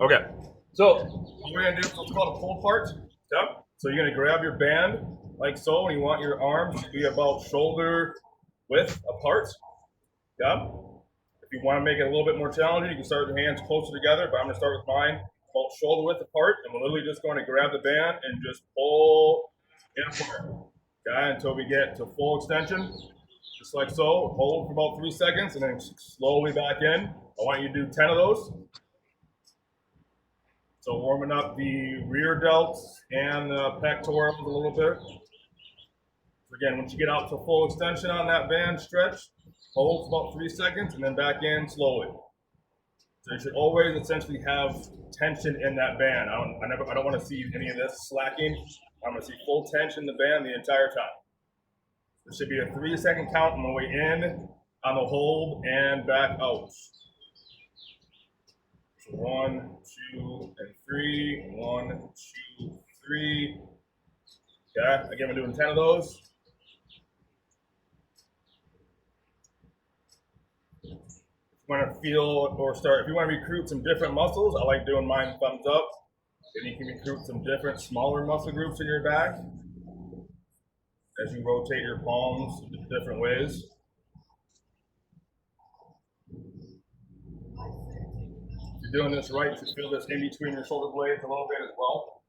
Okay. So what we're gonna do is what's called a pull apart. Yep. So you're gonna grab your band like so, and you want your arms to be about shoulder width apart. Yep. If you want to make it a little bit more challenging, you can start with your hands closer together, but I'm gonna start with mine about shoulder width apart, and we're literally just going to grab the band and just pull it apart. Okay, until we get to full extension. Just like so. Hold for about 3 seconds and then slowly back in. I want you to do 10 of those. So warming up the rear delts and the pectorals a little bit. So again, once you get out to full extension on that band stretch, hold for about 3 seconds and then back in slowly. So you should always essentially have tension in that band. I don't want to see any of this slacking. I'm going to see full tension in the band the entire time. There should be a 3 second count on the way in, on the hold, and back out. So 1, 2, and 3. 1, 2, 3. Okay, again, we're doing 10 of those. If you want to feel or start, if you want to recruit some different muscles, I like doing mine thumbs up. Then you can recruit some different smaller muscle groups in your back as you rotate your palms in different ways. If you're doing this right, you should feel this in between your shoulder blades a little bit as well.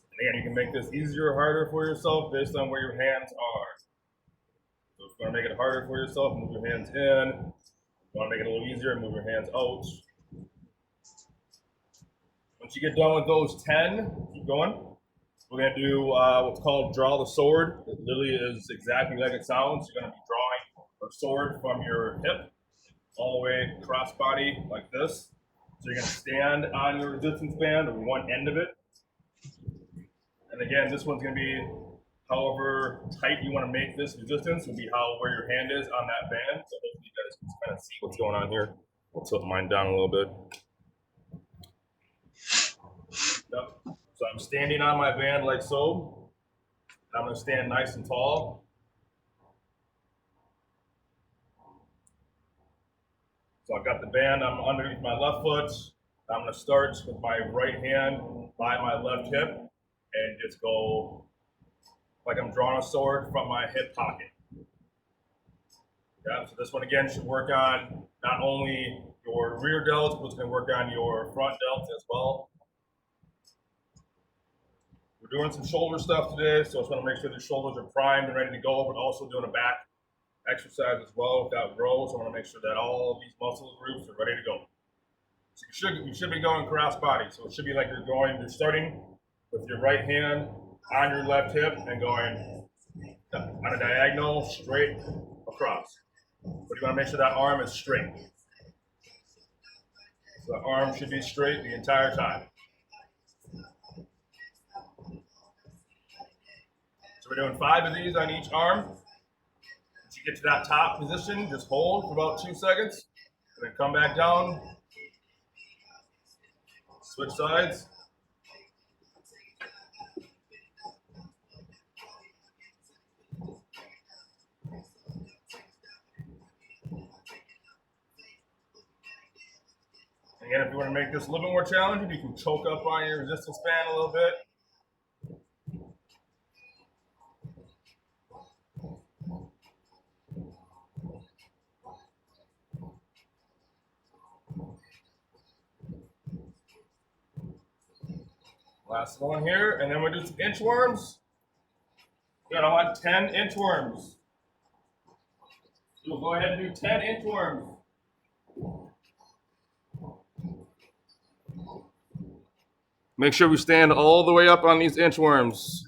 And again, you can make this easier or harder for yourself based on where your hands are. So if you want to make it harder for yourself, move your hands in. If you want to make it a little easier, move your hands out. Once you get done with those 10, keep going. We're going to do what's called draw the sword. It literally is exactly like it sounds. You're going to be drawing a sword from your hip all the way cross body like this. So you're going to stand on your resistance band on one end of it. And again, this one's going to be however tight you want to make this resistance will be where your hand is on that band. So hopefully you guys can kind of see what's going on here. I'll tilt mine down a little bit. Yep. So I'm standing on my band like so. I'm going to stand nice and tall. So I've got the band, I'm underneath my left foot. I'm going to start with my right hand by my left hip and just go like I'm drawing a sword from my hip pocket. Yeah, so this one again should work on not only your rear delts, but it's going to work on your front delts as well. We're doing some shoulder stuff today, so I just want to make sure the shoulders are primed and ready to go, but also doing a back exercise as well without rows. So I want to make sure that all of these muscle groups are ready to go. So you should be going cross body. So it should be like you're starting with your right hand on your left hip and going on a diagonal straight across. But you want to make sure that arm is straight. So the arm should be straight the entire time. So we're doing 5 of these on each arm. Once you get to that top position, just hold for about 2 seconds, and then come back down. Switch sides. Again, if you want to make this a little bit more challenging, you can choke up on your resistance band a little bit. Last one here, and then we'll do some inchworms. Good, I want 10 inchworms. So we'll go ahead and do 10 inchworms. Make sure we stand all the way up on these inchworms.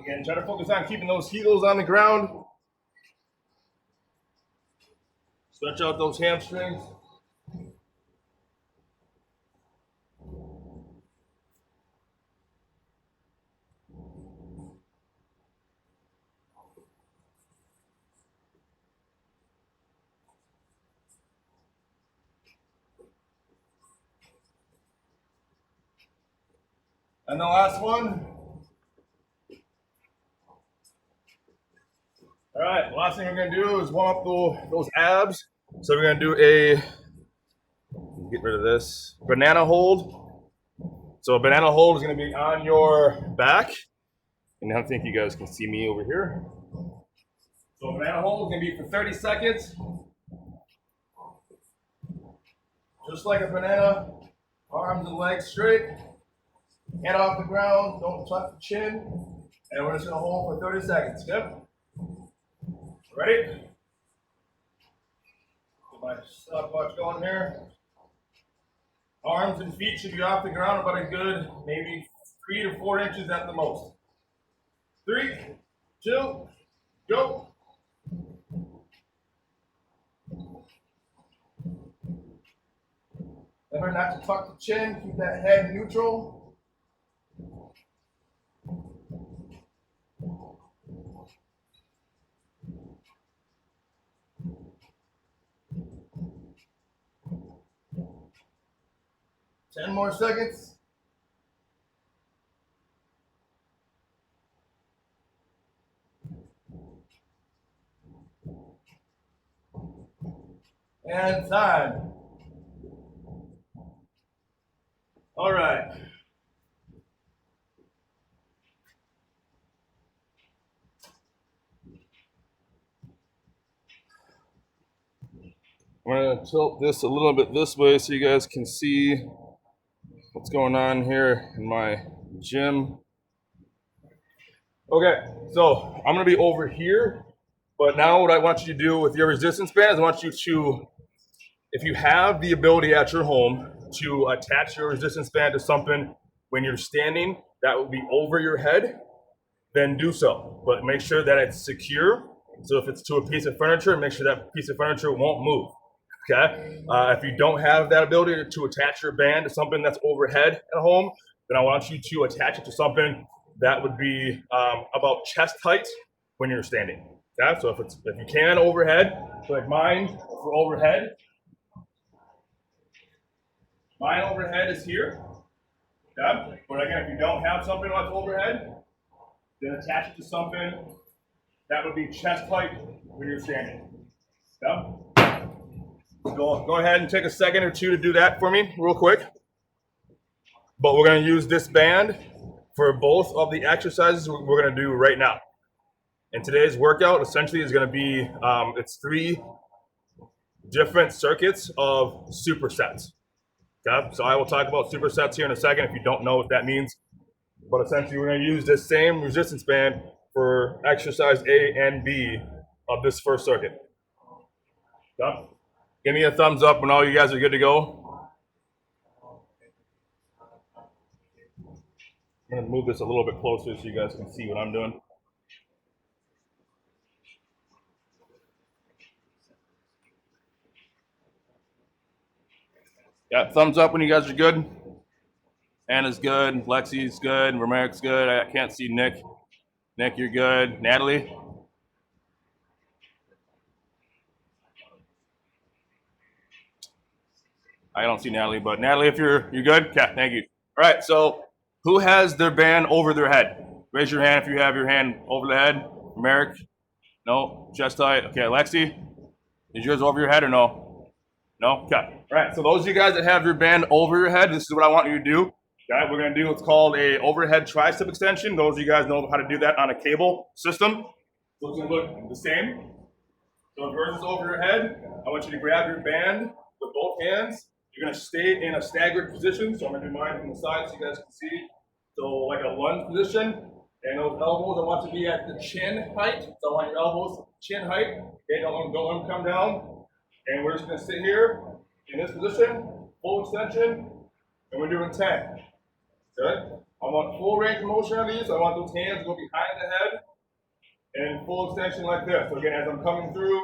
Again, try to focus on keeping those heels on the ground. Stretch out those hamstrings. And the last one. All right, the last thing we're gonna do is warm up those abs. So we're gonna do a, get rid of this, banana hold. So a banana hold is gonna be on your back. And I think you guys can see me over here. So a banana hold is gonna be for 30 seconds. Just like a banana, arms and legs straight, head off the ground, don't touch the chin. And we're just gonna hold for 30 seconds, yep? Ready? Get my stopwatch going here. Arms and feet should be off the ground about a good maybe 3 to 4 inches at the most. 3, 2, go. Remember not to tuck the chin, keep that head neutral. Ten more seconds. And time. All right. I'm going to tilt this a little bit this way so you guys can see what's going on here in my gym. Okay, so I'm going to be over here, but now what I want you to do with your resistance band is I want you to, if you have the ability at your home to attach your resistance band to something when you're standing that will be over your head, then do so. But make sure that it's secure. So if it's to a piece of furniture, make sure that piece of furniture won't move. Okay? If you don't have that ability to attach your band to something that's overhead at home, then I want you to attach it to something that would be about chest height when you're standing. Okay? So if you can overhead, so like mine for overhead, mine overhead is here. Okay? But again, if you don't have something that's overhead, then attach it to something that would be chest height when you're standing. Okay? Go ahead and take a second or two to do that for me real quick. But we're going to use this band for both of the exercises we're going to do right now. And today's workout essentially is going to be, it's 3 different circuits of supersets. Okay? So I will talk about supersets here in a second if you don't know what that means. But essentially we're going to use this same resistance band for exercise A and B of this first circuit. Okay? Give me a thumbs up when all you guys are good to go. I'm going to move this a little bit closer so you guys can see what I'm doing. Yeah, thumbs up when you guys are good. Anna's good, Lexi's good, Romeric's good. I can't see Nick. Nick, you're good. Natalie? I don't see Natalie, but Natalie, if you're good? Okay, thank you. All right, so who has their band over their head? Raise your hand if you have your hand over the head. Romeric? No? Chest height? Okay, Lexi? Is yours over your head or no? No? Okay. All right, so those of you guys that have your band over your head, this is what I want you to do. Okay, we're going to do what's called a overhead tricep extension. Those of you guys know how to do that on a cable system. So it's going to look the same. So if yours is over your head, I want you to grab your band with both hands. You're going to stay in a staggered position. So I'm going to do mine from the side so you guys can see. So like a lunge position. And those elbows, I want to be at the chin height. So I want your elbows chin height. Okay, don't let them come down. And we're just going to sit here in this position, full extension, and we're doing 10. Good? I want full range of motion on these. So I want those hands to go behind the head and full extension like this. So again, as I'm coming through,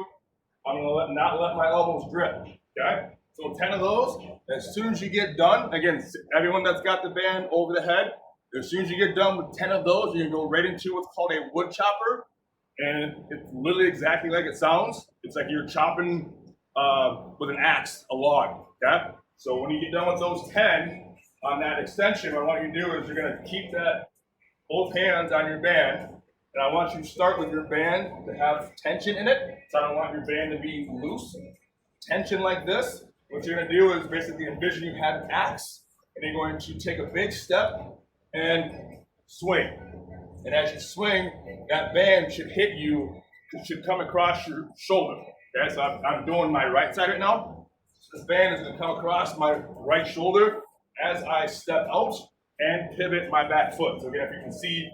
I'm going to not let my elbows drip. Okay? So 10 of those. As soon as you get done, again, everyone that's got the band over the head, as soon as you get done with 10 of those, you can go right into what's called a wood chopper. And it's literally exactly like it sounds. It's like you're chopping with an axe a log. Okay? So when you get done with those 10, on that extension, what I want you to do is you're going to keep that both hands on your band, and I want you to start with your band to have tension in it. So I don't want your band to be loose. Tension like this. What you're going to do is basically envision you have an axe, and you're going to take a big step and swing. And as you swing, that band should hit you, it should come across your shoulder. Okay, so I'm doing my right side right now. So this band is going to come across my right shoulder as I step out and pivot my back foot. So again, if you can see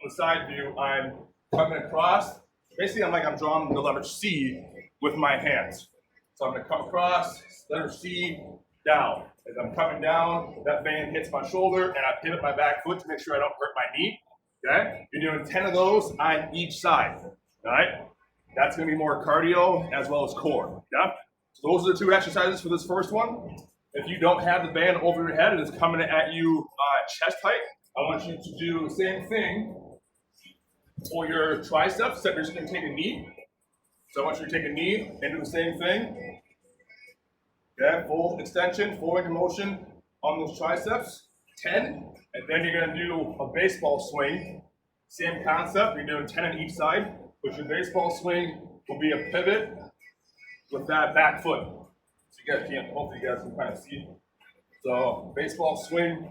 on the side view, I'm coming across. Basically, I'm drawing the letter C with my hands. So I'm going to come across, letter C, down. As I'm coming down, that band hits my shoulder, and I pivot my back foot to make sure I don't hurt my knee. Okay? You're doing 10 of those on each side. All right? That's going to be more cardio as well as core. Yeah? So those are the two exercises for this first one. If you don't have the band over your head and it's coming at you chest height, I want you to do the same thing for your triceps, except you're just going to take a knee. So I want you to take a knee and do the same thing. Okay, full extension, full range of motion on those triceps, 10. And then you're going to do a baseball swing. Same concept, you're doing 10 on each side, but your baseball swing will be a pivot with that back foot. So you guys can't, hopefully you guys can kind of see. So baseball swing.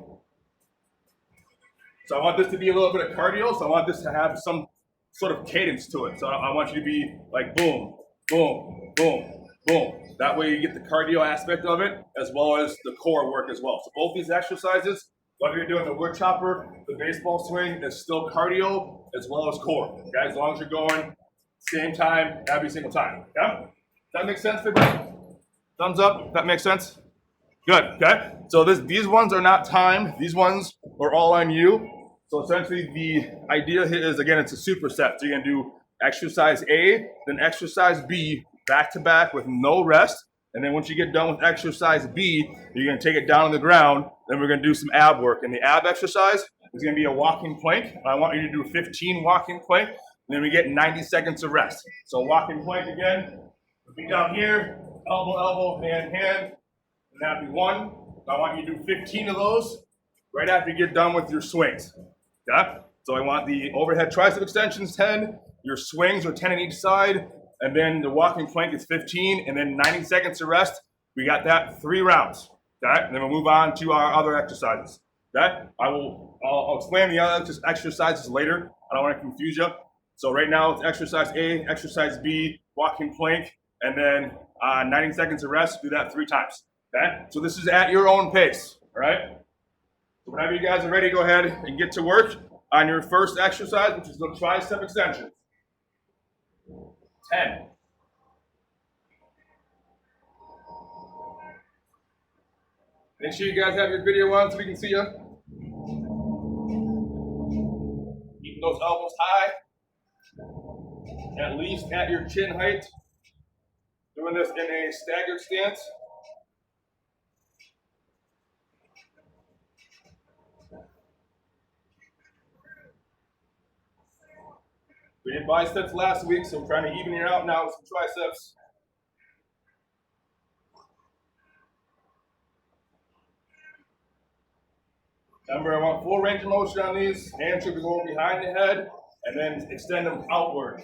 So I want this to be a little bit of cardio, so I want this to have some sort of cadence to it. So I want you to be like boom, boom, boom, boom. That way you get the cardio aspect of it as well as the core work as well. So both these exercises, whether you're doing the wood chopper, the baseball swing, is still cardio as well as core. Okay, as long as you're going same time every single time. Yeah? Does that make sense, everybody? Thumbs up. That makes sense? Good. Okay. So these ones are not timed. These ones are all on you. So essentially the idea here is, again, it's a superset. So you're going to do exercise A, then exercise B, back to back with no rest. And then once you get done with exercise B, you're going to take it down on the ground. Then we're going to do some ab work. And the ab exercise is going to be a walking plank. I want you to do 15 walking plank. And then we get 90 seconds of rest. So walking plank again. Be down here, elbow, elbow, hand, hand. And that'd be one. I want you to do 15 of those right after you get done with your swings. Okay? So I want the overhead tricep extensions 10, your swings are 10 on each side, and then the walking plank is 15, and then 90 seconds of rest. We got that 3 rounds. Okay? And then we'll move on to our other exercises. Okay? I'll explain the other exercises later. I don't want to confuse you. So right now it's exercise A, exercise B, walking plank, and then 90 seconds of rest. Do that 3 times. Okay? So this is at your own pace. All right? So whenever you guys are ready, go ahead and get to work on your first exercise, which is the tricep extensions. 10. Make sure you guys have your video on so we can see you. Keeping those elbows high, at least at your chin height. Doing this in a staggered stance. We did biceps last week, so I'm trying to even it out now with some triceps. Remember, I want full range of motion on these. Hands should go behind the head, and then extend them outwards.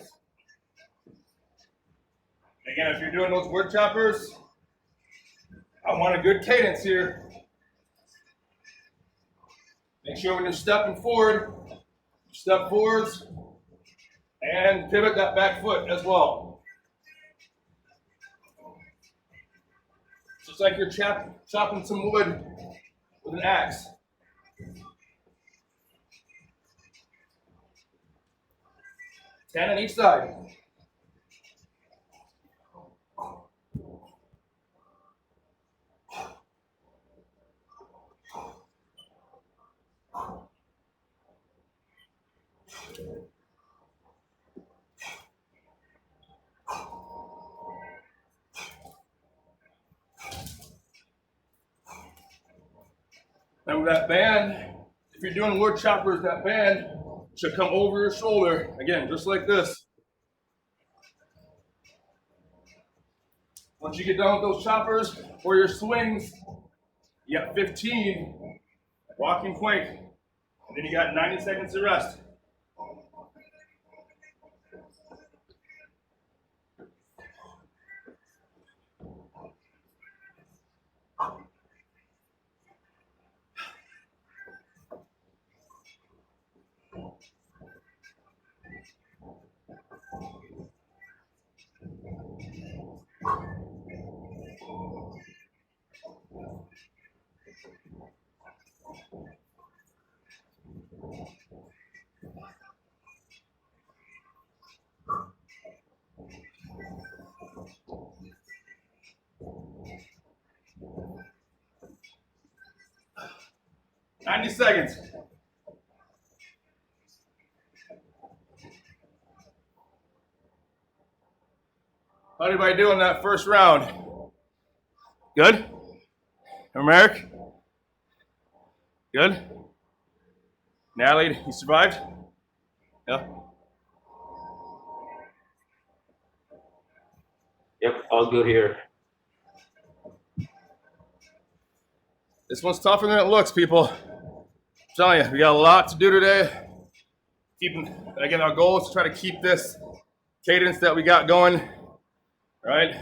Again, if you're doing those wood choppers, I want a good cadence here. Make sure when you're stepping forward, you step forwards, and pivot that back foot as well. Just like you're chopping some wood with an axe. Ten on each side. Remember that band, if you're doing wood choppers, that band should come over your shoulder, again, just like this. Once you get done with those choppers or your swings, you got 15 Walking plank. And then you got 90 seconds to rest. "90 seconds. How'd everybody do in that first round? Good? Americ? Good? Natalie, you survived? Yeah? Yep, all good here. This one's tougher than it looks, people. I'm telling you, we got a lot to do today. Again, our goal is to try to keep this cadence that we got going, right?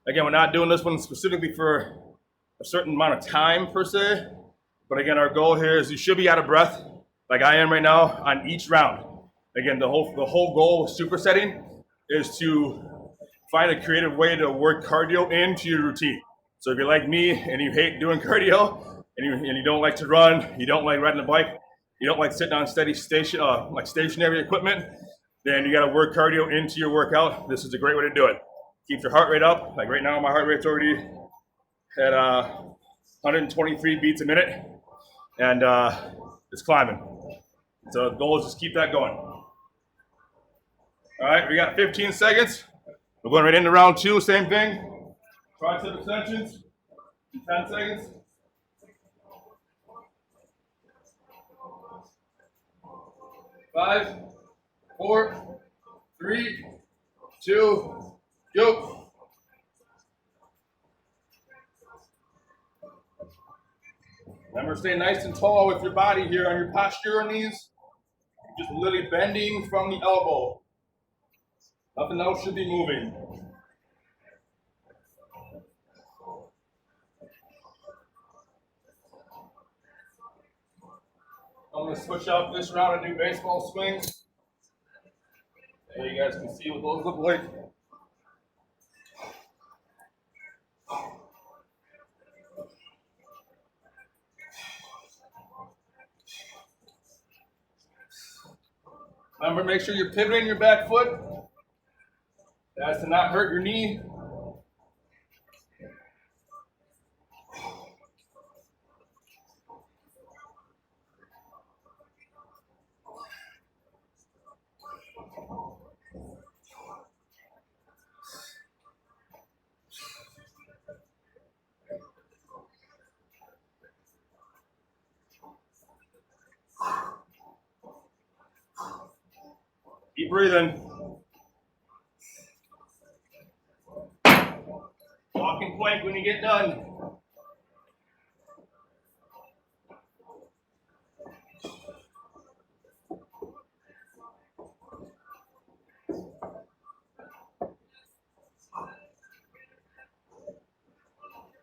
Again, we're not doing this one specifically for a certain amount of time per se, but again, our goal here is you should be out of breath, like I am right now, on each round. Again, the whole goal with supersetting is to find a creative way to work cardio into your routine. So if you're like me and you hate doing cardio and you don't like to run, you don't like riding a bike, you don't like sitting on like stationary equipment, then you got to work cardio into your workout. This is a great way to do it. Keeps your heart rate up. Like right now, my heart rate's already at 123 beats a minute, and it's climbing. So the goal is just keep that going. All right, we got 15 seconds. We're going right into round 2, same thing. Tricep extensions, 10 seconds. 5, 4, 3, 2, go. Remember, stay nice and tall with your body here on your posture on these. Just literally bending from the elbow. Nothing else should be moving. I'm going to switch out this round and do baseball swings. There you guys can see what those look like. Remember, make sure you're pivoting your back foot. That's to not hurt your knee. Keep breathing. Walking plank when you get done.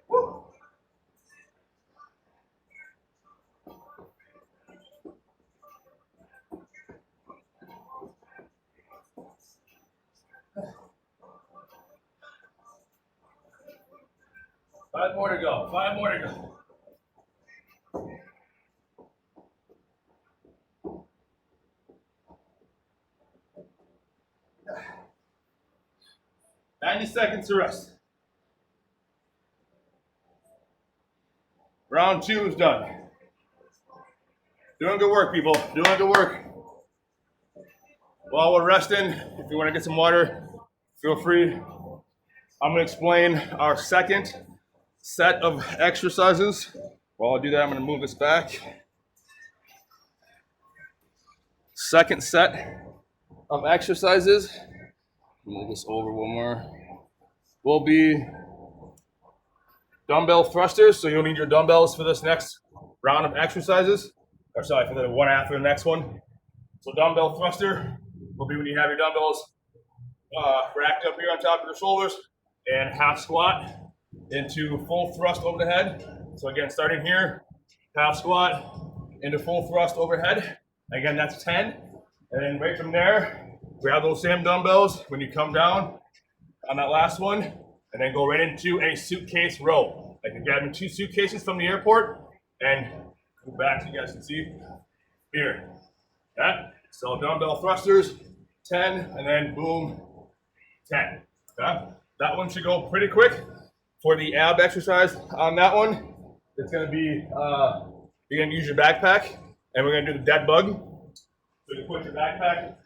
Woo. 5 more to go. 5 more to go. "90 seconds to rest. Round 2 is done. Doing good work, people. Doing good work. While we're resting, if you want to get some water, feel free. I'm going to explain our second set of exercises. While I do that, I'm going to move this back. Second set of exercises. Move this over one more. Will be dumbbell thrusters. So you'll need your dumbbells for this next round of exercises, or sorry, for the one after the next one. So dumbbell thruster will be when you have your dumbbells racked up here on top of your shoulders, and half squat into full thrust over the head. So again, starting here, half squat into full thrust overhead. Again, that's 10. And then right from there, grab those same dumbbells when you come down on that last one, and then go right into a suitcase row. Like you're grabbing 2 suitcases from the airport, and go back so you guys can see here. Yeah? So dumbbell thrusters, 10, and then boom, 10. Yeah? That one should go pretty quick. For the ab exercise on that one, it's gonna be, you're gonna use your backpack, and we're gonna do the dead bug. So you put your backpack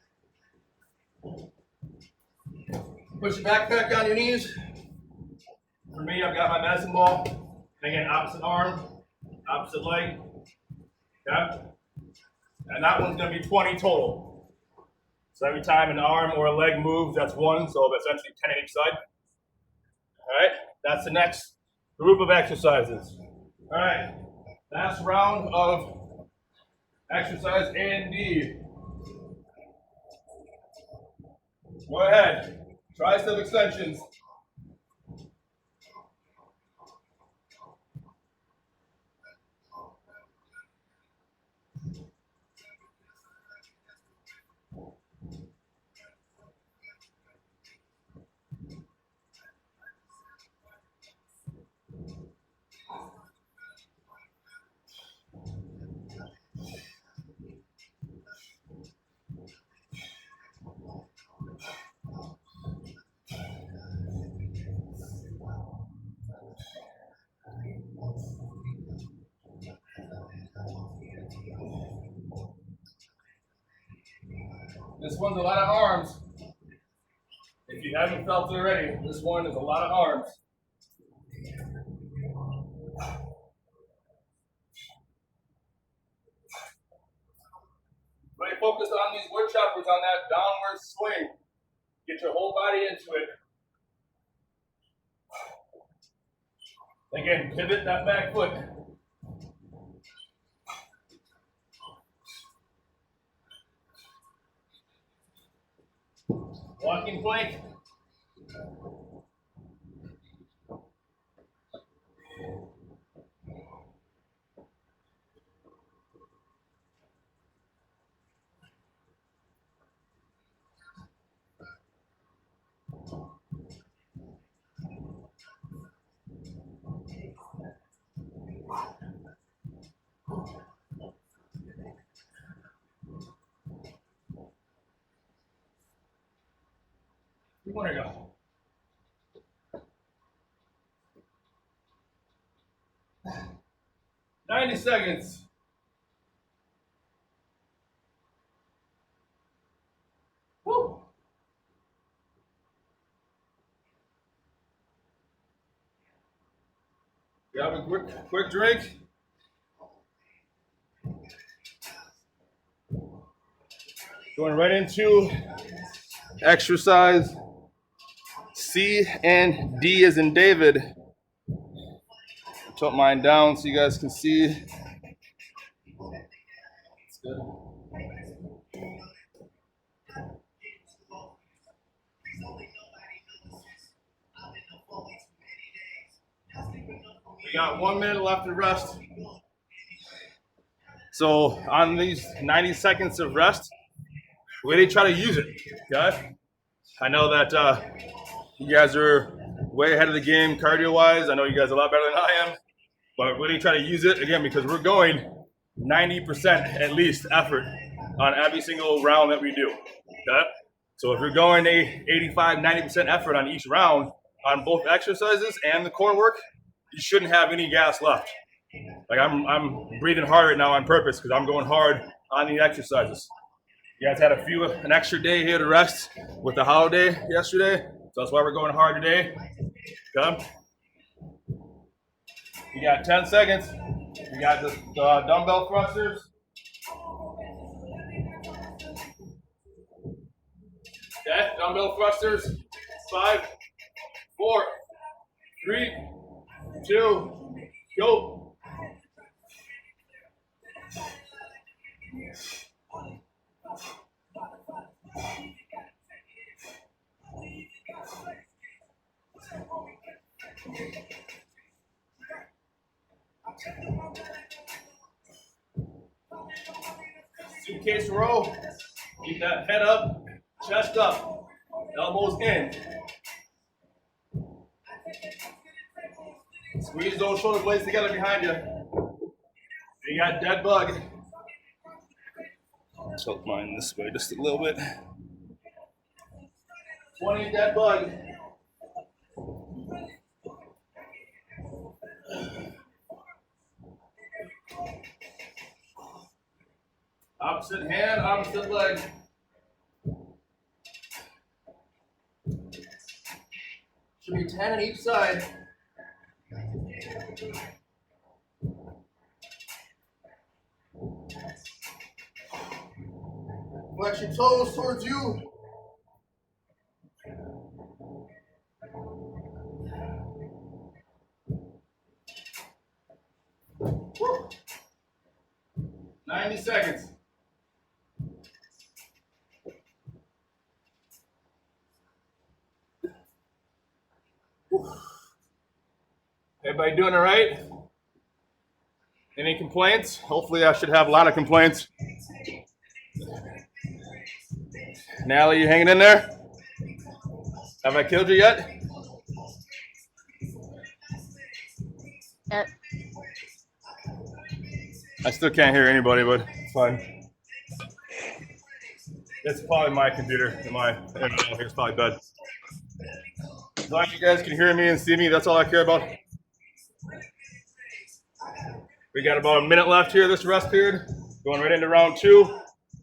on your knees. For me, I've got my medicine ball. And again, opposite arm, opposite leg. Okay? And that one's gonna be 20 total. So every time an arm or a leg moves, that's 1, so essentially 10 on each side. All right, that's the next group of exercises. All right, last round of exercise A and D. Go ahead, tricep extensions. This one's a lot of arms. If you haven't felt it already, this one is a lot of arms. Really focus on these wood choppers on that downward swing. Get your whole body into it. Again, pivot that back foot. Walking plank. You want to go. "90 seconds. Woo. Grab a quick drink. Going right into exercise C and D as in David. Tilt mine down so you guys can see. That's good. We got 1 minute left to rest. So on these 90 seconds of rest, really try to use it, okay? I know that you guys are way ahead of the game cardio-wise. I know you guys are a lot better than I am, but really try to use it, again, because we're going 90% at least effort on every single round that we do, okay? So if you're going 85, 90% effort on each round on both exercises and the core work, you shouldn't have any gas left. Like I'm breathing hard right now on purpose because I'm going hard on the exercises. You guys had an extra day here to rest with the holiday yesterday, so that's why we're going hard today. Okay. You got 10 seconds. You got the dumbbell thrusters. Okay, dumbbell thrusters. 5, 4, 3, 2, go. Suitcase row. Keep that head up, chest up, elbows in. Squeeze those shoulder blades together behind you. You got dead bug. Tilt mine this way just a little bit. 20 dead bug. Opposite hand, opposite leg. Should be 10 on each side. Flex your toes towards you. Woo. 90 seconds. Everybody doing all right? Any complaints? Hopefully I should have a lot of complaints. Natalie, you hanging in there? Have I killed you yet? Yep. I still can't hear anybody, but it's fine. It's probably my computer. My internet here is probably bad. As long as you guys can hear me and see me, that's all I care about. We got about a minute left here this rest period, going right into round 2.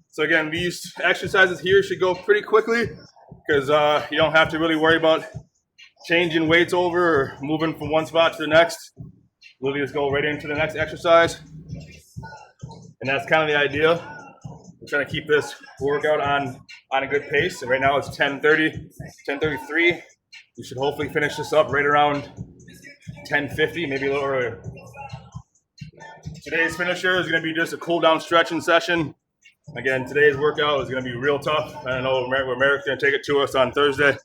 So again, these exercises here should go pretty quickly because you don't have to really worry about changing weights over or moving from one spot to the next. We'll just go right into the next exercise. And that's kind of the idea. We're trying to keep this workout on a good pace. And right now it's 10:30, 10:33. We should hopefully finish this up right around 10:50, maybe a little earlier. Today's finisher is going to be just a cool down stretching session. Again, today's workout is going to be real tough. I don't know where Merrick's going to take it to us on Thursday.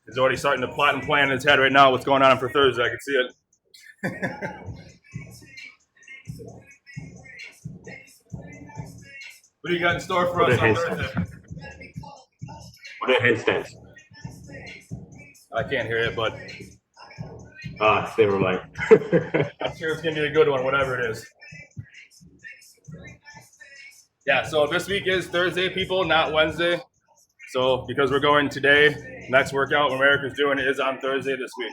He's already starting to plot and plan in his head right now what's going on for Thursday. I can see it. What do you got in store for us on Thursday? What are handstands? I can't hear it, but Never mind. I'm sure it's going to be a good one, whatever it is. Yeah, so this week is Thursday, people, not Wednesday. So because we're going today, next workout America's doing is on Thursday this week.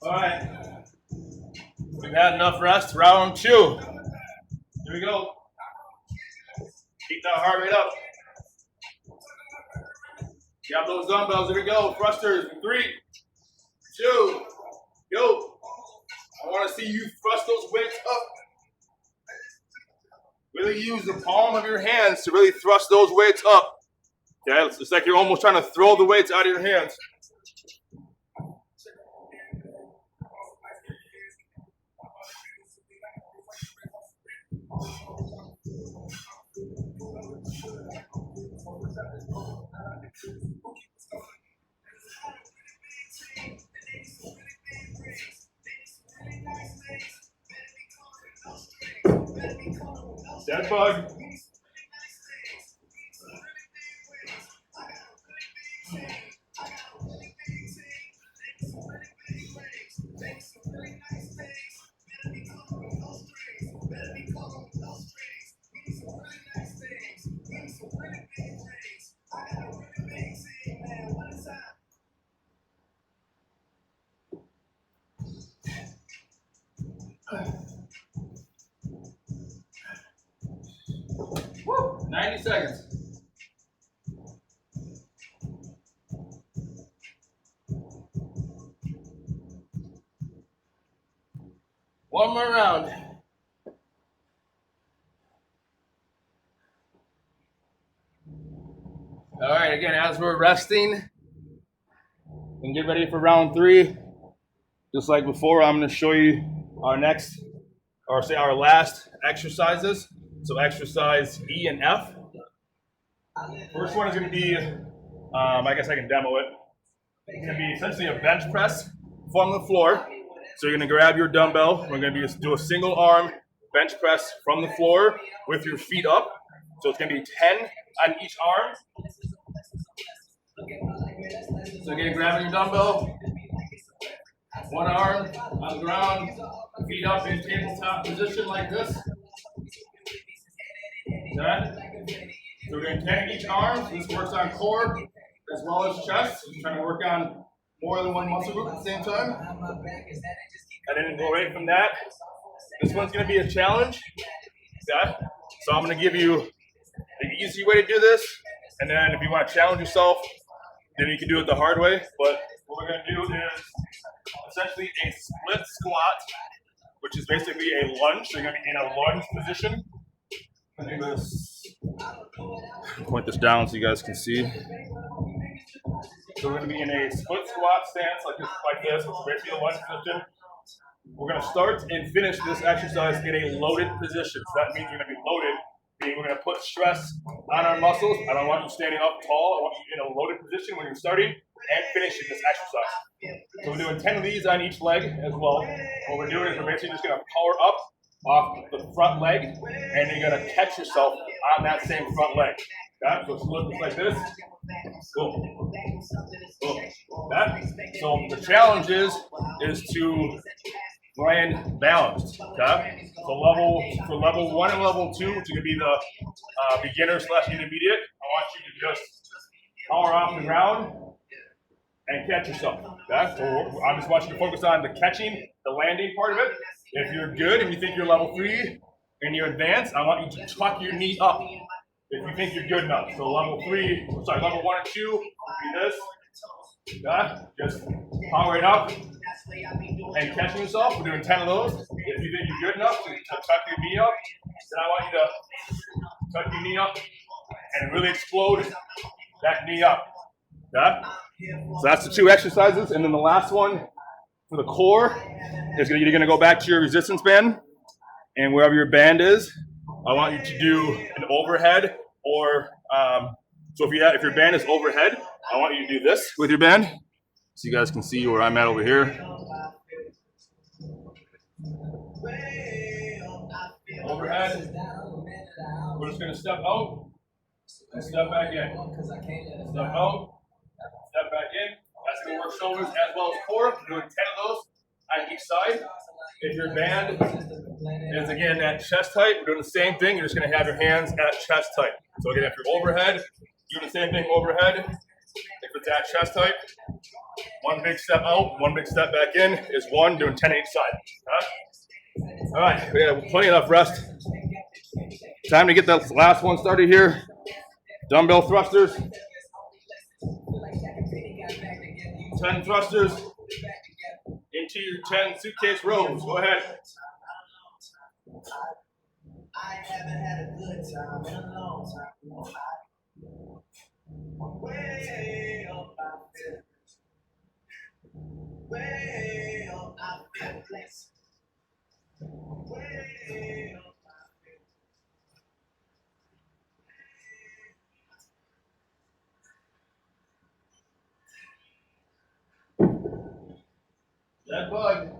All right. We've had enough rest. Round 2. Here we go. Keep that heart rate up. Grab those dumbbells. Here we go. Thrusters. 3, 2, go. I want to see you thrust those weights up. Really use the palm of your hands to really thrust those weights up. Okay, it's like you're almost trying to throw the weights out of your hands. Dead bug. Woo, 90 seconds. One more round. All right, again, as we're resting and get ready for round 3, just like before, I'm going to show you our next or say our last exercises. So exercise E and F. First one is going to be, I guess I can demo it. It's going to be essentially a bench press from the floor. So you're going to grab your dumbbell. We're going to do a single arm bench press from the floor with your feet up. So it's going to be 10 on each arm. So again, grabbing your dumbbell, one arm on the ground, feet up in tabletop position like this. Okay. So we're doing 10 each arm. So this works on core as well as chest. We're trying to work on more than one muscle group at the same time. And then go right from that. This one's going to be a challenge. Okay. So I'm going to give you the easy way to do this. And then if you want to challenge yourself, then you can do it the hard way. But what we're going to do is essentially a split squat, which is basically a lunge. So you're going to be in a lunge position. I'm going to do this. Point this down so you guys can see. So we're going to be in a split squat stance like this. It's basically a lunge position. We're going to start and finish this exercise in a loaded position. So that means you're going to be loaded, meaning we're going to put stress on our muscles. I don't want you standing up tall. I want you in a loaded position when you're starting and finishing this exercise. So we're doing 10 of these on each leg as well. What we're doing is we're basically just going to power up off the front leg, and you're going to catch yourself on that same front leg. Okay? So it's looking like this. Boom. Boom. Okay? So the challenge is to land balanced. Okay? So for level 1 and level 2, which is going to be the beginner/intermediate, I want you to just power off the ground and catch yourself. Okay? So I just want you to focus on the catching, the landing part of it. If you're good and you think you're level 3 and you're advanced, I want you to tuck your knee up if you think you're good enough. So level 1 and 2 would be this. Okay? Just power it up and catching yourself. We're doing 10 of those. If you think you're good enough to tuck your knee up, then I want you to tuck your knee up and really explode that knee up. Okay? So that's the 2 exercises. And then the last one for the core is you're going to go back to your resistance band. And wherever your band is, I want you to do an overhead or, so if your band is overhead, I want you to do this with your band. So you guys can see where I'm at over here. Overhead. We're just going to step out and step back in. Step out, step back in. That's going to work shoulders as well as core. We're doing 10 of those on each side. If your band is, again, at chest height, we're doing the same thing. You're just going to have your hands at chest height. So again, if you're overhead, you're doing the same thing overhead. If it's at chest height, one big step out, one big step back in is 1, doing 10 each side. All right, we have plenty enough rest. Time to get the last one started here. Dumbbell thrusters. 10 thrusters into your 10 suitcase rows. Go ahead. I haven't had a good time in a long time. Way up out there. Way up out there. Way up out there. That bug.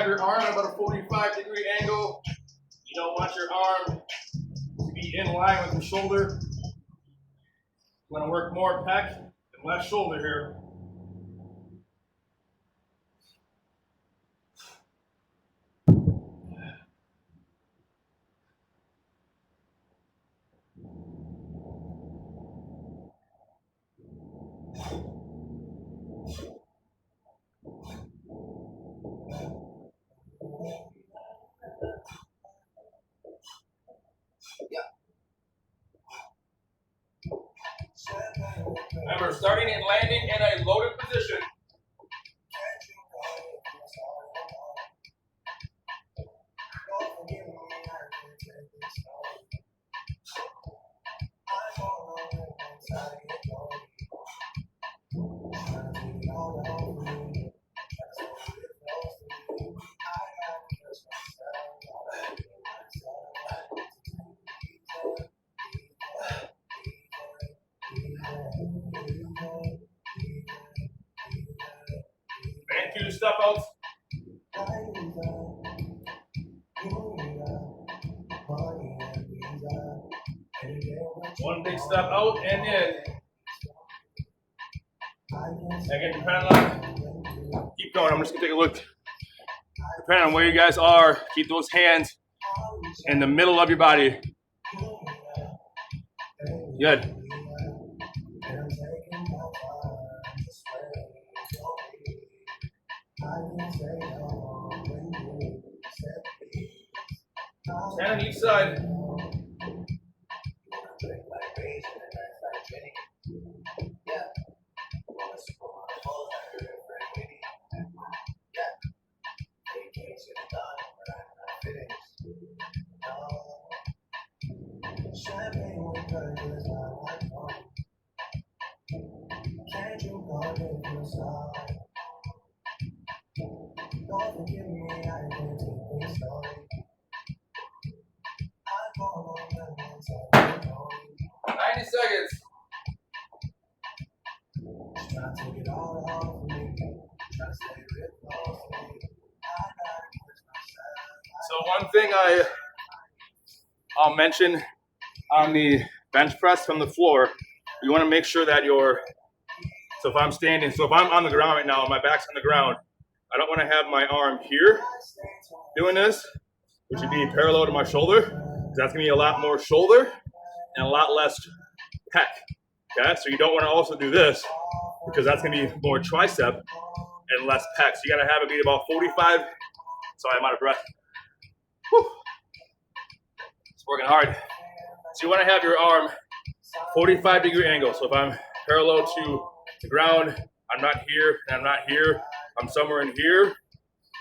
have your arm at about a 45-degree angle. You don't want your arm to be in line with your shoulder. You want to work more pec and less shoulder here. Remember, starting and landing in a loaded position. And 2 step outs. One big step out and in. Again, depending on, keep going. I'm just gonna take a look. Depending on where you guys are, keep those hands in the middle of your body. Good. Hand on each side. Seconds. So one thing I'll mention on the bench press from the floor, you want to make sure that so if I'm standing, so if I'm on the ground right now, my back's on the ground, I don't want to have my arm here doing this, which would be parallel to my shoulder, because that's going to be a lot more shoulder and a lot less pec. Okay, so you don't want to also do this because that's going to be more tricep and less pec. So you got to have it be about 45. Sorry, I'm out of breath. Whew. It's working hard. So you want to have your arm 45-degree angle. So if I'm parallel to the ground, I'm not here and I'm not here. I'm somewhere in here,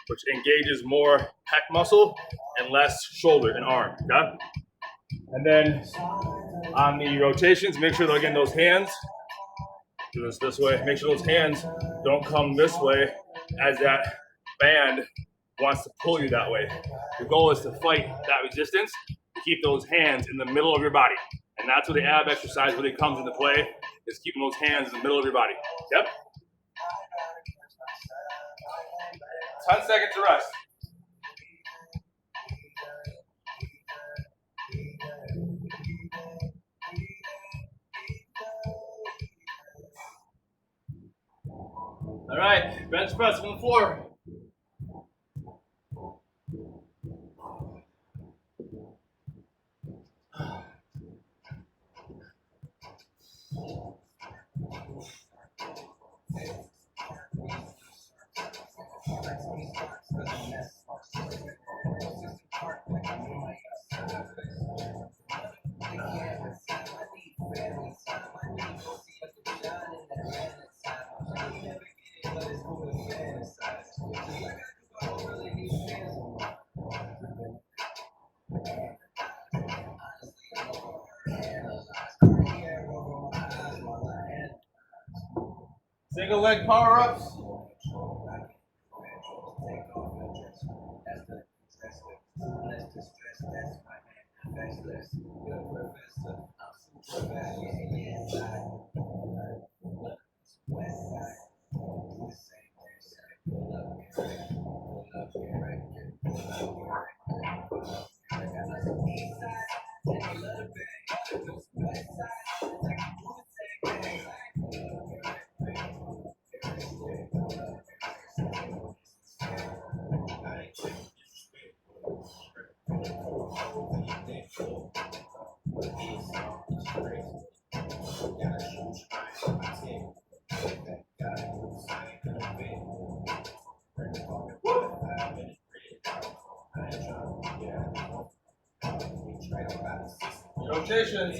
which engages more pec muscle and less shoulder and arm. Okay? And then on the rotations, make sure that, again, those hands, do this way, make sure those hands don't come this way as that band wants to pull you that way. The goal is to fight that resistance, to keep those hands in the middle of your body. And that's where the ab exercise really comes into play, is keeping those hands in the middle of your body. Yep. 10 seconds to rest. All right, bench press on the floor. Single leg power ups. Rotations.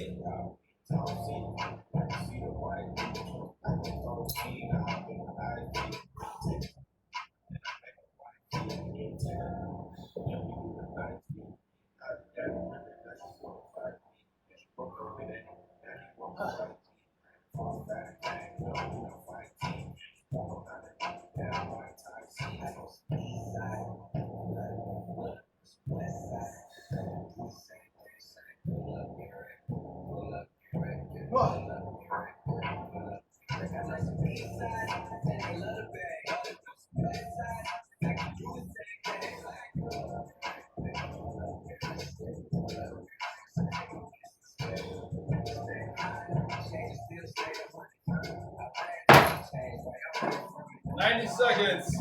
"90 seconds.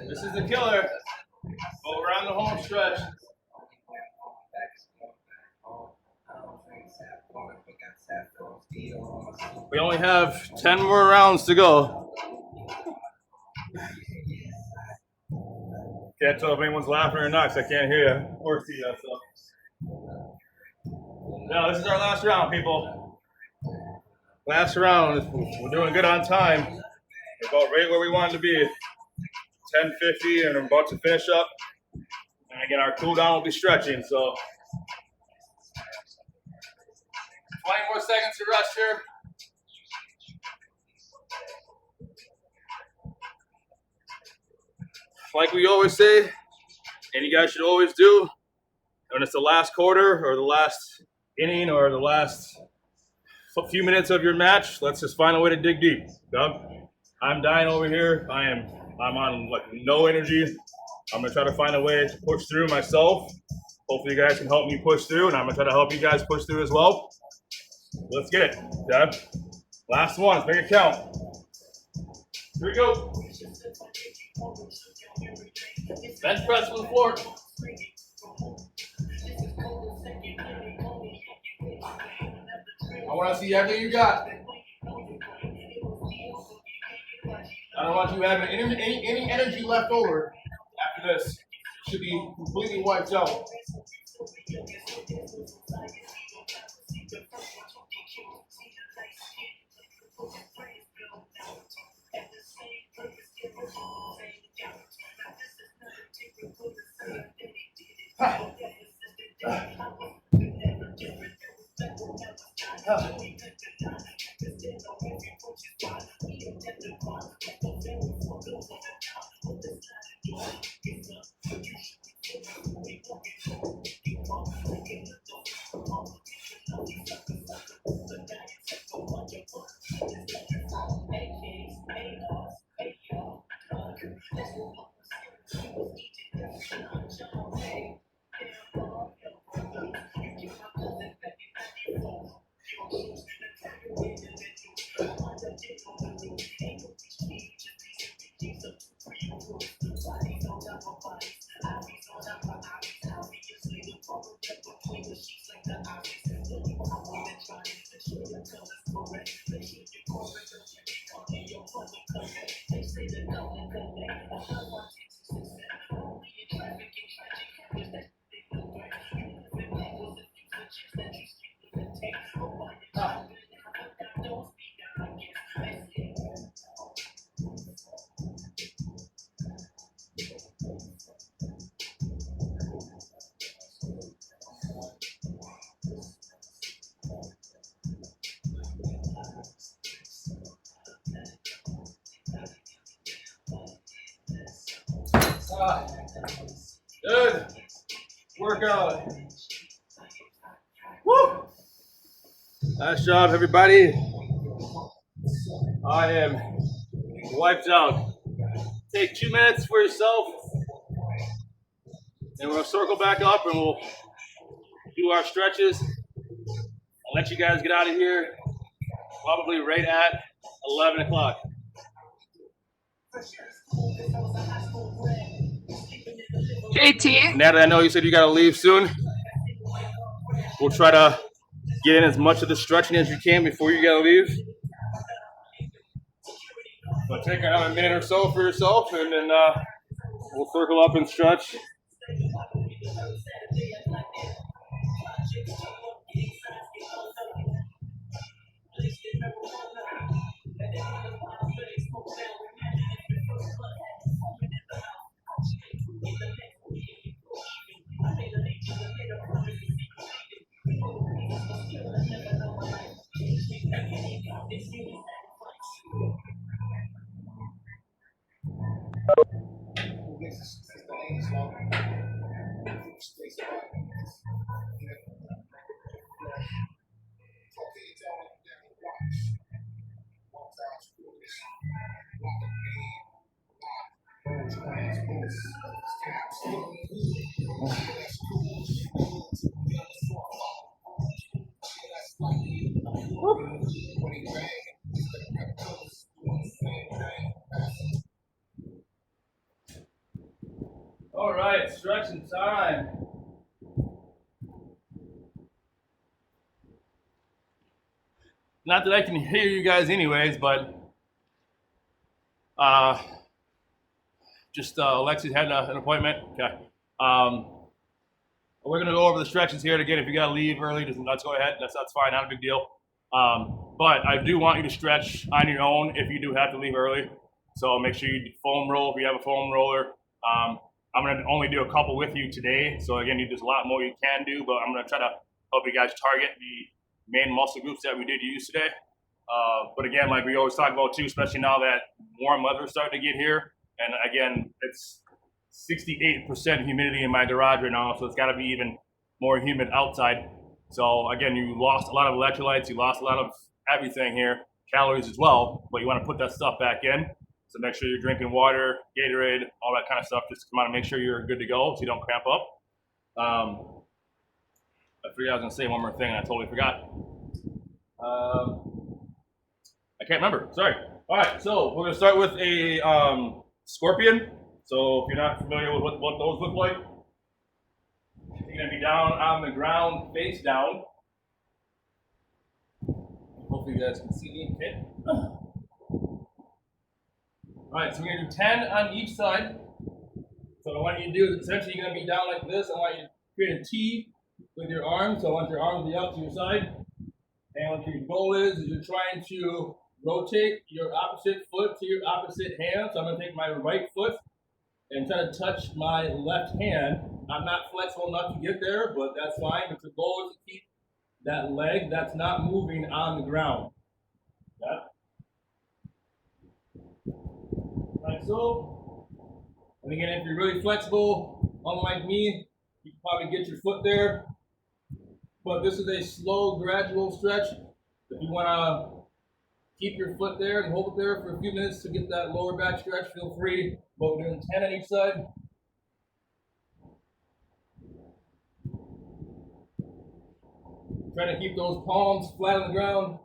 This is the killer. But we're on the home stretch. We only have 10 more rounds to go. Can't tell if anyone's laughing or not, 'cause I can't hear you or see you. So. Now, this is our last round, people. Last round. We're doing good on time. We're about right where we wanted to be. 10:50, and we're about to finish up. And again, our cool down will be stretching. So 20 more seconds to rest here. Like we always say, and you guys should always do, when it's the last quarter or the last inning or the last few minutes of your match, let's just find a way to dig deep. I'm dying over here. I'm on like no energy. I'm gonna try to find a way to push through myself. Hopefully you guys can help me push through, and I'm gonna try to help you guys push through as well. Let's get it, Deb. Last one, let's make it count. Here we go. Bench press from the floor. I want to see everything you got. I don't want you having any energy left over after this. You should be completely wiped out. Good workout. Woo! Nice job, everybody. I am wiped out. Take 2 minutes for yourself. And we'll circle back up and we'll do our stretches. I'll let you guys get out of here probably right at 11 o'clock. JT, Natalie, I know you said you got to leave soon. We'll try to get in as much of the stretching as you can before you got to leave. But take another minute or so for yourself, and then we'll circle up and stretch. All right, stretching time. Not that I can hear you guys anyways, but Alexi's had an appointment. Okay. We're gonna go over the stretches here again. If you gotta leave early, just let's go ahead. That's fine, not a big deal. But I do want you to stretch on your own if you do have to leave early. So make sure you foam roll if you have a foam roller. I'm gonna only do a couple with you today. So again, there's a lot more you can do, but I'm gonna try to help you guys target the main muscle groups that we did use today. But again, like we always talk about too, especially now that warm weather is starting to get here. And again, it's 68% humidity in my garage right now, so it's got to be even more humid outside. So again, you lost a lot of electrolytes, you lost a lot of everything here, calories as well, but you want to put that stuff back in. So make sure you're drinking water, Gatorade, all that kind of stuff, just to come out and make sure you're good to go so you don't cramp up. I forgot I was going to say one more thing, and I totally forgot. I can't remember, sorry. All right, so we're going to start with a scorpion. So if you're not familiar with what those look like, you're going to be down on the ground, face down. Hopefully you guys can see me. Okay. All right, so we're going to do 10 on each side. So what I want you to do is essentially you're going to be down like this. I want you to create a T with your arms. So I want your arms to be out to your side. And what your goal is you're trying to rotate your opposite foot to your opposite hand. So I'm going to take my right foot and try to touch my left hand. I'm not flexible enough to get there, but that's fine. But the goal is to keep that leg that's not moving on the ground. Yeah. Like so. And again, if you're really flexible, unlike me, you can probably get your foot there. But this is a slow, gradual stretch. If you want to keep your foot there and hold it there for a few minutes to get that lower back stretch, feel free. But we're doing 10 on each side. Try to keep those palms flat on the ground.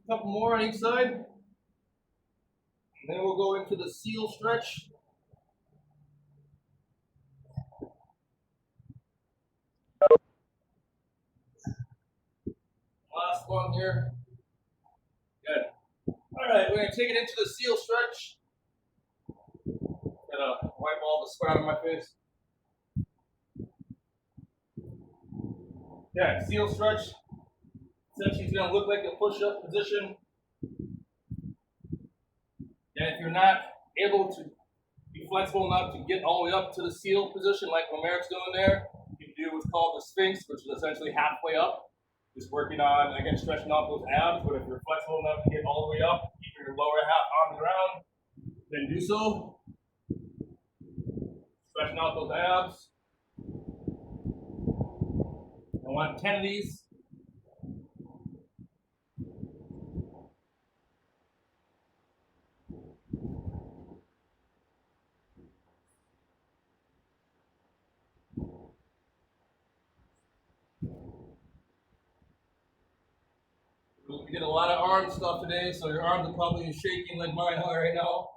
A couple more on each side. And then we'll go into the seal stretch. Last one here. Good. All right, we're going to take it into the seal stretch. Gotta wipe all the sweat out of my face. Yeah, seal stretch. Essentially, it's gonna look like a push-up position. And if you're not able to be flexible enough to get all the way up to the seal position, like what Merrick's doing there, you can do what's called the Sphinx, which is essentially halfway up. Just working on, again, stretching out those abs. But if you're flexible enough to get all the way up, keeping your lower half on the ground, then do so. Stretching out those abs. I want 10 of these. We did a lot of arm stuff today, so your arms are probably shaking like mine are right now.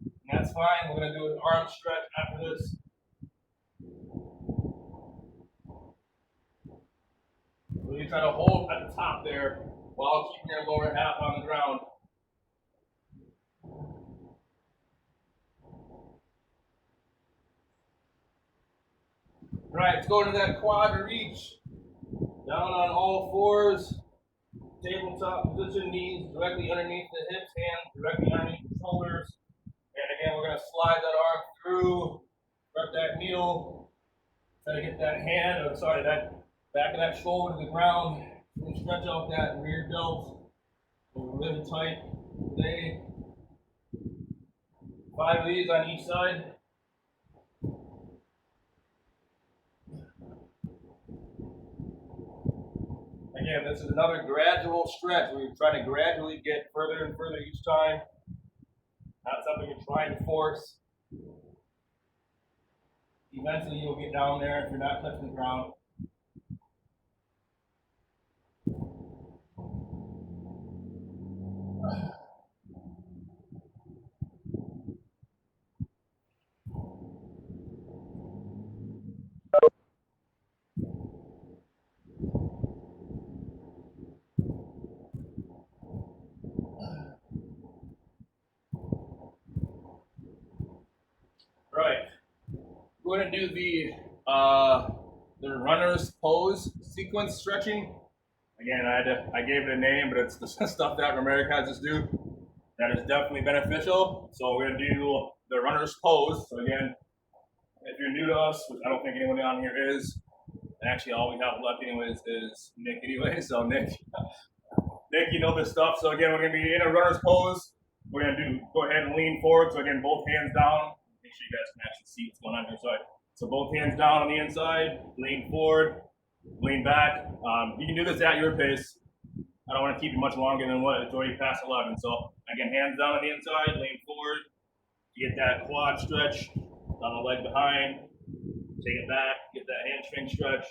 And that's fine. We're going to do an arm stretch after this. So you try to hold at the top there while keeping your lower half on the ground. All right, let's go to that quad reach. Down on all fours. Tabletop position, knees directly underneath the hips, hands directly underneath the shoulders. And again, we're going to slide that arm through, grab that needle, try to get that hand, or sorry, that back of that shoulder to the ground. And stretch out that rear delt. We're really tight today. 5 of these on each side. Again, this is another gradual stretch where you're trying to gradually get further and further each time. Not something you're trying to force. Eventually you'll get down there if you're not touching the ground. Right. We're going to do the runner's pose sequence stretching. Again, I gave it a name, but it's the stuff that America has us do that is definitely beneficial. So we're going to do the runner's pose. So again, if you're new to us, which I don't think anyone on here is, and actually all we have left anyways is Nick anyway. So Nick, you know this stuff. So again, we're going to be in a runner's pose. We're going to go ahead and lean forward. So again, both hands down. Make sure you guys can actually see what's going on here. So both hands down on the inside, lean forward, lean back. You can do this at your pace. I don't want to keep you much longer than what it's already past 11. So again, hands down on the inside, lean forward, get that quad stretch on the leg behind, take it back, get that hamstring stretch.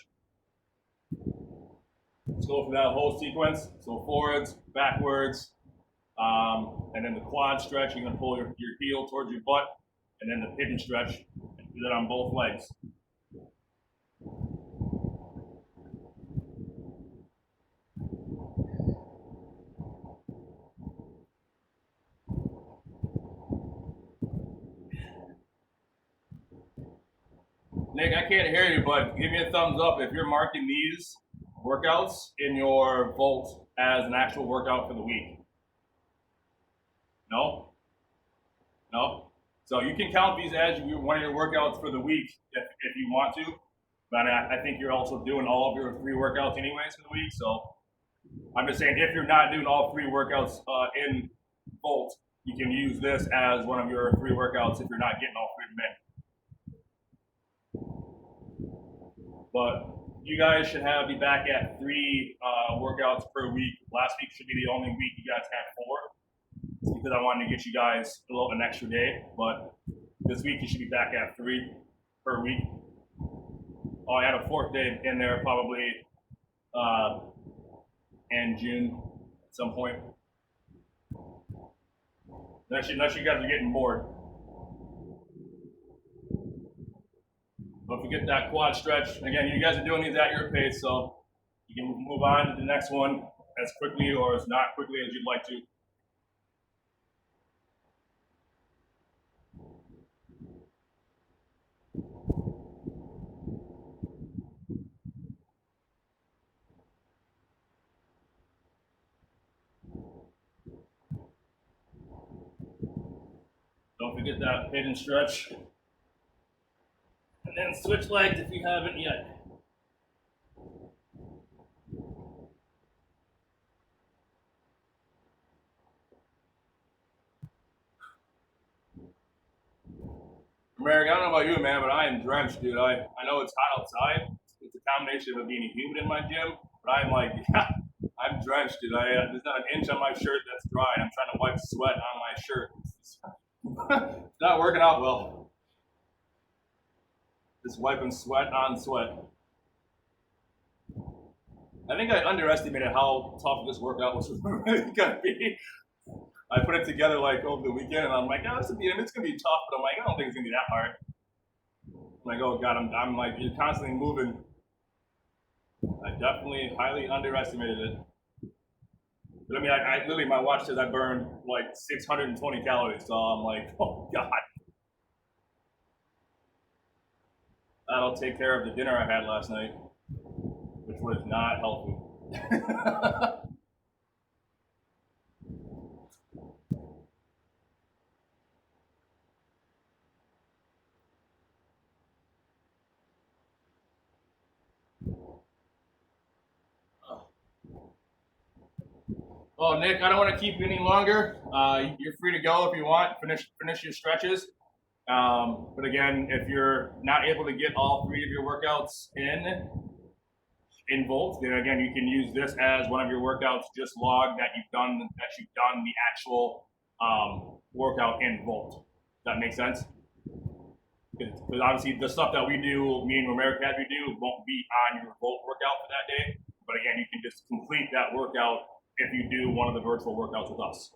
Let's go for that whole sequence. So forwards, backwards, and then the quad stretch. You're gonna pull your heel towards your butt, and then the pigeon stretch. Do that on both legs. Nick, I can't hear you, but give me a thumbs up if you're marking these workouts in your Volt as an actual workout for the week. No? No? So you can count these as one of your workouts for the week if you want to. But I think you're also doing all of your 3 workouts anyways for the week. So I'm just saying if you're not doing all 3 workouts in Volt, you can use this as one of your 3 workouts if you're not getting all 3 of them in. But you guys should be back at 3 workouts per week. Last week should be the only week you guys had 4. It's because I wanted to get you guys an extra day. But this week you should be back at 3 per week. Oh, I had a 4th day in there probably in June at some point. Unless you guys are getting bored. Don't forget that quad stretch. Again, you guys are doing these at your pace, so you can move on to the next one as quickly or as not quickly as you'd like to. we get that hidden stretch. And then switch legs if you haven't yet. Merrick, I don't know about you, man, but I am drenched, dude. I know it's hot outside. It's a combination of it being humid in my gym, but I'm like, yeah, I'm drenched, dude. There's not an inch on my shirt that's dry. I'm trying to wipe sweat on my shirt. It's not working out well. Just wiping sweat on sweat. I think I underestimated how tough this workout was really gonna be. I put it together like over the weekend, and I'm like, oh, it's gonna be tough, but I'm like, I don't think it's gonna be that hard. I'm like, oh god, I'm like, you're constantly moving. I definitely highly underestimated it. But I mean, I literally, my watch says I burned like 620 calories, so I'm like, oh god. That'll take care of the dinner I had last night, which was not healthy. Well, Nick, I don't want to keep you any longer. You're free to go if you want. Finish your stretches. But again, if you're not able to get all 3 of your workouts in Volt, then again, you can use this as one of your workouts. Just log that you've done the actual workout in Volt. Does that make sense? Because obviously the stuff that we do, me and Romero had we do, won't be on your Volt workout for that day. But again, you can just complete that workout if you do one of the virtual workouts with us.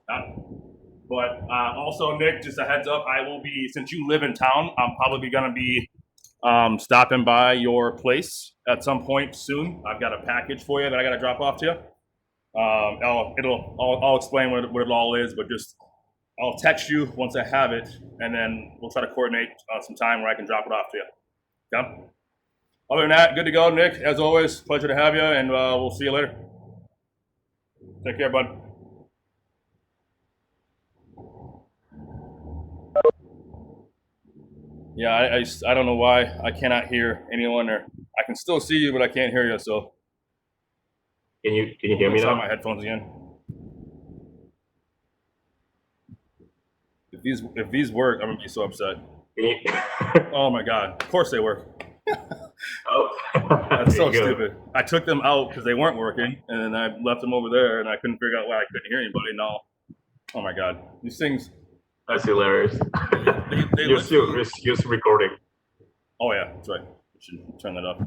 But also, Nick, just a heads up, I will be, since you live in town, I'm probably going to be stopping by your place at some point soon. I've got a package for you that I got to drop off to you. I'll explain what it all is, but just I'll text you once I have it, and then we'll try to coordinate some time where I can drop it off to you. Okay? Other than that, good to go, Nick. As always, pleasure to have you, and we'll see you later. Take care, bud. Yeah, I don't know why I cannot hear anyone, or I can still see you, but I can't hear you. So Can you hear me now? my headphones again. If these work, I'm gonna be so upset. Can you? Oh my god! Of course they work. Oh, That's so there you go. stupid. I took them out because they weren't working, and then I left them over there, and I couldn't figure out why I couldn't hear anybody. No. Oh my god! These things. That's hilarious. They You're literally- still recording. Oh yeah, that's right. I should turn that up.